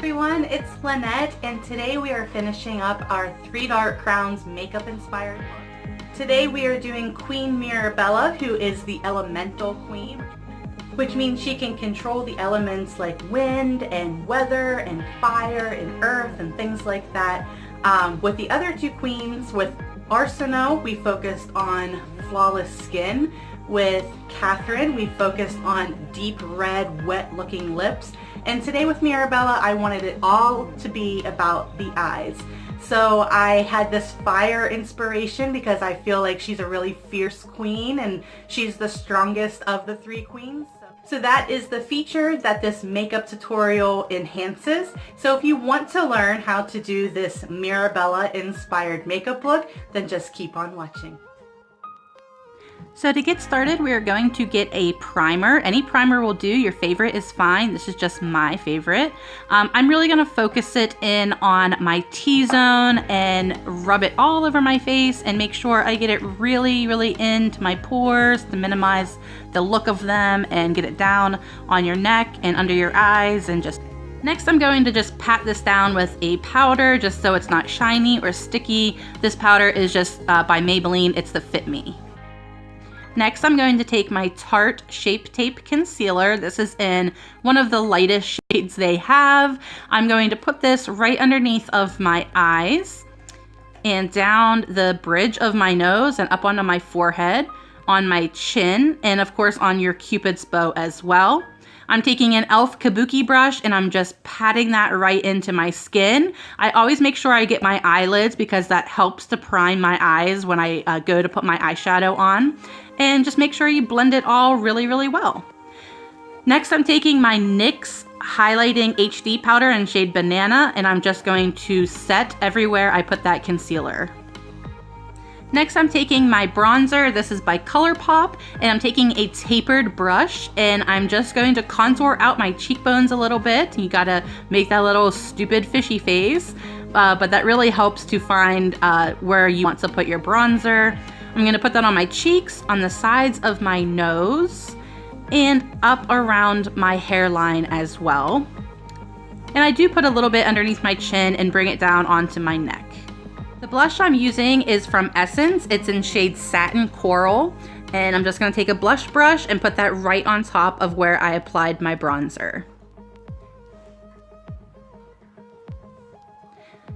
everyone, it's Lynette, and today we are finishing up our 3 Dark Crowns makeup inspired look. Today we are doing Queen Mirabella, who is the elemental queen, which means she can control the elements like wind and weather and fire and earth and things like that. With the other 2 queens, with Arsino, we focused on flawless skin. With Catherine, we focused on deep red, wet looking lips. And today with Mirabella, I wanted it all to be about the eyes. So I had this fire inspiration because I feel like she's a really fierce queen and she's the strongest of the 3 queens. So that is the feature that this makeup tutorial enhances. So if you want to learn how to do this Mirabella inspired makeup look, then just keep on watching. So to get started, we are going to get a primer. Any primer will do. Your favorite is fine. This is just my favorite. I'm really going to focus it in on my T-zone and rub it all over my face and make sure I get it really, really into my pores to minimize the look of them and get it down on your neck and under your eyes and just... Next, I'm going to just pat this down with a powder just so it's not shiny or sticky. This powder is just by Maybelline. It's the Fit Me. Next, I'm going to take my Tarte Shape Tape Concealer. This is in one of the lightest shades they have. I'm going to put this right underneath of my eyes and down the bridge of my nose and up onto my forehead, on my chin, and of course on your Cupid's bow as well. I'm taking an e.l.f. kabuki brush and I'm just patting that right into my skin. I always make sure I get my eyelids because that helps to prime my eyes when I go to put my eyeshadow on. And just make sure you blend it all really, really well. Next, I'm taking my NYX Highlighting HD Powder in shade Banana, and I'm just going to set everywhere I put that concealer. Next, I'm taking my bronzer. This is by ColourPop, and I'm taking a tapered brush, and I'm just going to contour out my cheekbones a little bit. You gotta make that little stupid fishy face, but that really helps to find where you want to put your bronzer. I'm gonna put that on my cheeks, on the sides of my nose, and up around my hairline as well. And I do put a little bit underneath my chin and bring it down onto my neck. The blush I'm using is from Essence. It's in shade Satin Coral. And I'm just gonna take a blush brush and put that right on top of where I applied my bronzer.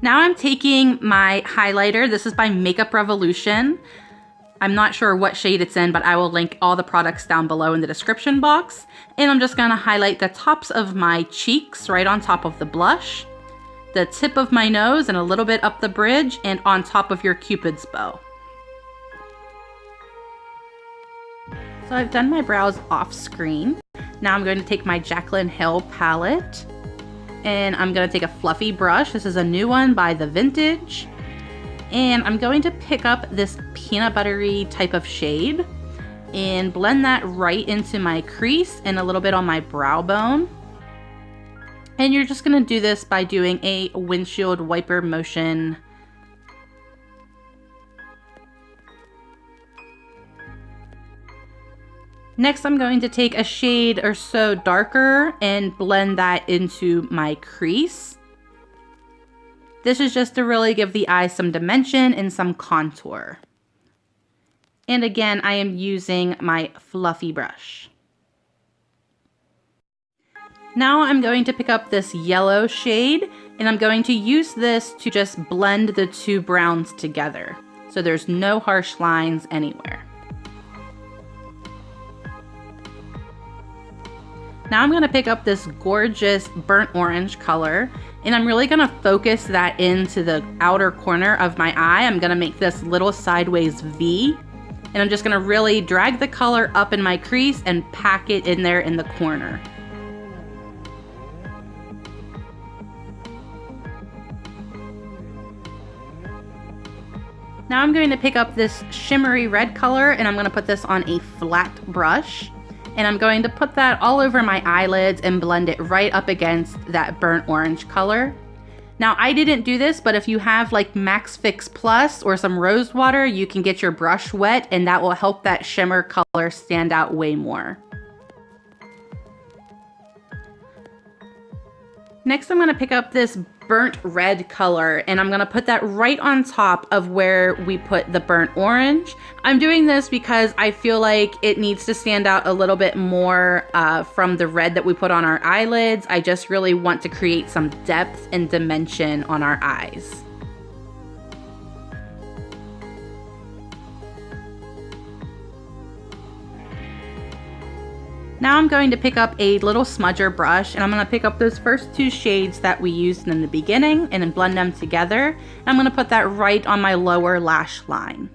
Now I'm taking my highlighter. This is by Makeup Revolution. I'm not sure what shade it's in, but I will link all the products down below in the description box. And I'm just gonna highlight the tops of my cheeks right on top of the blush, the tip of my nose and a little bit up the bridge and on top of your Cupid's bow. So I've done my brows off screen. Now I'm going to take my Jaclyn Hill palette and I'm gonna take a fluffy brush. This is a new one by The Vintage. And I'm going to pick up this peanut buttery type of shade and blend that right into my crease and a little bit on my brow bone. And you're just gonna do this by doing a windshield wiper motion. Next, I'm going to take a shade or so darker and blend that into my crease. This is just to really give the eye some dimension and some contour. And again, I am using my fluffy brush. Now I'm going to pick up this yellow shade and I'm going to use this to just blend the 2 browns together. So there's no harsh lines anywhere. Now I'm going to pick up this gorgeous burnt orange color and I'm really going to focus that into the outer corner of my eye. I'm going to make this little sideways V and I'm just going to really drag the color up in my crease and pack it in there in the corner. Now I'm going to pick up this shimmery red color and I'm going to put this on a flat brush. And I'm going to put that all over my eyelids and blend it right up against that burnt orange color. Now I didn't do this, but if you have like Max Fix Plus or some rose water, you can get your brush wet and that will help that shimmer color stand out way more. Next, I'm gonna pick up this burnt red color and I'm gonna put that right on top of where we put the burnt orange. I'm doing this because I feel like it needs to stand out a little bit more from the red that we put on our eyelids. I just really want to create some depth and dimension on our eyes. Now I'm going to pick up a little smudger brush and I'm going to pick up those first two shades that we used in the beginning and then blend them together. And I'm going to put that right on my lower lash line.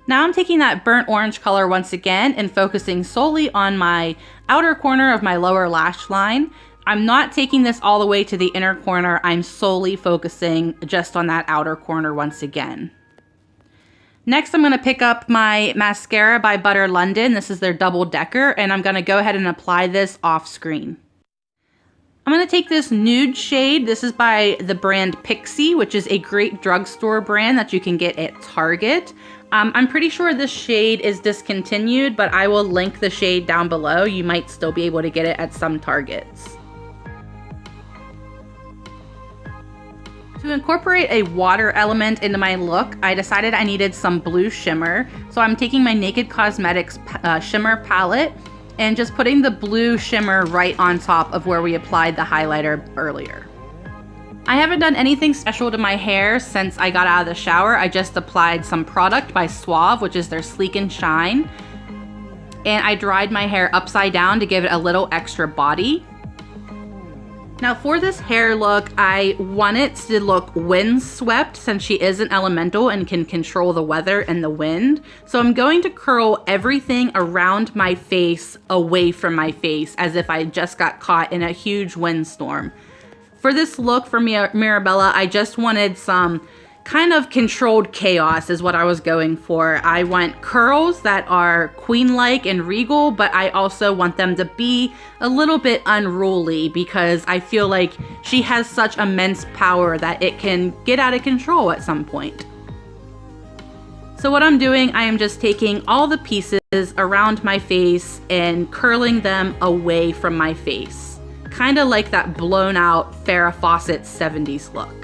Now I'm taking that burnt orange color once again and focusing solely on my outer corner of my lower lash line. I'm not taking this all the way to the inner corner. I'm solely focusing just on that outer corner once again. Next, I'm going to pick up my mascara by Butter London. This is their double decker, and I'm going to go ahead and apply this off screen. I'm going to take this nude shade. This is by the brand Pixie, which is a great drugstore brand that you can get at Target. I'm pretty sure this shade is discontinued, but I will link the shade down below. You might still be able to get it at some Targets. To incorporate a water element into my look, I decided I needed some blue shimmer. So I'm taking my Naked Cosmetics shimmer palette and just putting the blue shimmer right on top of where we applied the highlighter earlier. I haven't done anything special to my hair since I got out of the shower. I just applied some product by Suave, which is their Sleek and Shine. And I dried my hair upside down to give it a little extra body. Now for this hair look, I want it to look windswept since she is an elemental and can control the weather and the wind. So I'm going to curl everything around my face away from my face as if I just got caught in a huge windstorm. For this look for Mirabella, I just wanted some kind of controlled chaos is what I was going for. I want curls that are queen-like and regal, but I also want them to be a little bit unruly because I feel like she has such immense power that it can get out of control at some point. So what I'm doing, I am just taking all the pieces around my face and curling them away from my face. Kind of like that blown out Farrah Fawcett 70s look.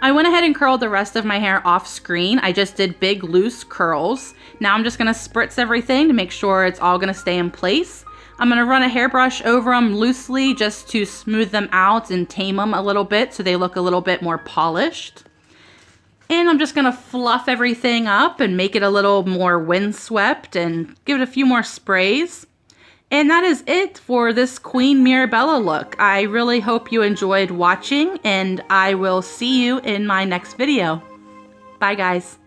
I went ahead and curled the rest of my hair off screen. I just did big loose curls. Now I'm just gonna spritz everything to make sure it's all gonna stay in place. I'm gonna run a hairbrush over them loosely just to smooth them out and tame them a little bit so they look a little bit more polished. And I'm just gonna fluff everything up and make it a little more windswept and give it a few more sprays. And that is it for this Queen Mirabella look. I really hope you enjoyed watching and I will see you in my next video. Bye guys.